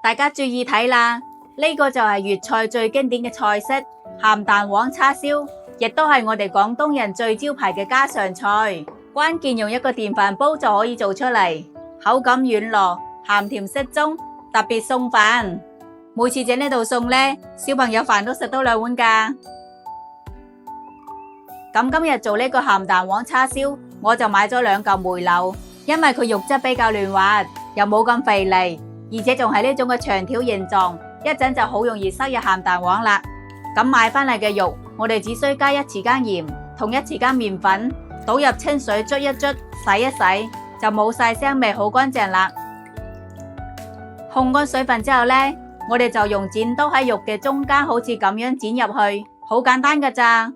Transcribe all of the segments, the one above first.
大家注意睇啦，呢個就係粵菜最經典嘅菜式鹹蛋黃叉燒，亦都係我哋廣東人最招牌嘅家常菜。關鍵用一個電飯煲就可以做出嚟，口感軟糯，鹹甜適中，特別送飯。每次整呢道餸呢，小朋友飯都食到2碗㗎。咁今日做呢個鹹蛋黃叉燒，我就買咗2嚿梅柳，因為佢肉質比較嫩滑，又冇咁肥膩，而且仲係呢種嘅長條形狀，一陣就好容易塞入鹹蛋黃啦。咁買返嚟嘅肉，我哋只需加1匙羹鹽，同1匙羹麵粉，倒入清水捽一捽，洗一洗，就冇晒腥味，好乾淨啦。控乾水分之後呢，我哋就用剪刀喺肉嘅中間，好似咁樣剪入去，好簡單㗎咋。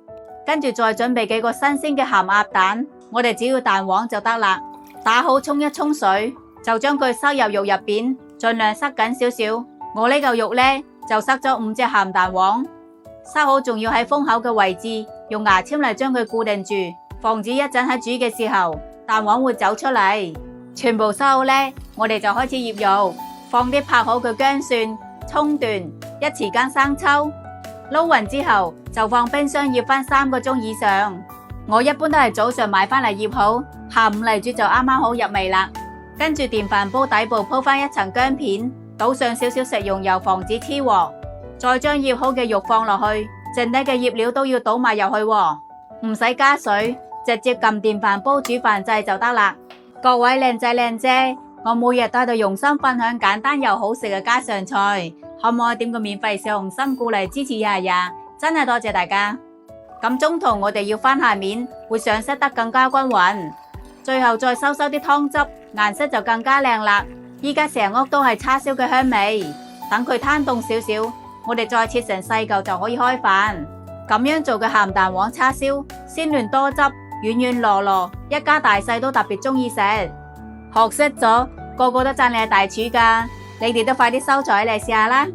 跟住再準備幾個新鮮嘅鹹鴨蛋，我哋只要蛋黃就得啦。打好沖一沖水，就將佢塞入肉入邊，盡量塞緊少少。我呢嚿肉呢，就塞咗5隻鹹蛋黃，塞好仲要喺封口嘅位置，用牙籤嚟將佢固定住，防止一陣喺煮嘅時候蛋黃會走出嚟。全部塞好呢，我哋就開始醃肉，放啲拍好嘅薑蒜、蔥段、1匙羹生抽。撈勻之後就放冰箱醃返3個鐘以上。我一般都係早上買返嚟醃好，下午嚟煮就啱啱好入味啦。跟住電飯煲底部鋪返1層薑片，倒上少少食用油防止黐鑊，再將醃好嘅肉放落去，剩低嘅醃料都要倒埋入去喎，唔使加水，直接撳電飯煲煮飯掣就得啦。各位靚仔靚姐，我每日都喺度用心分享簡單又好食嘅家常菜，可唔可以點個免費小紅心鼓勵支持一下呀？真係多謝大家。咁中途我哋要翻下面，會上色得更加均勻。最後再收啲湯汁，顏色就更加靚啦。依家成屋都係叉燒嘅香味。等佢攤凍少少，我哋再切成細嚿就可以開飯。咁樣做嘅鹹蛋黃叉燒，鮮嫩多汁，軟軟糯糯，一家大細都特別中意食。學識咗，個個都讚你係大廚㗎。你哋都快啲收藏嚟試下啦！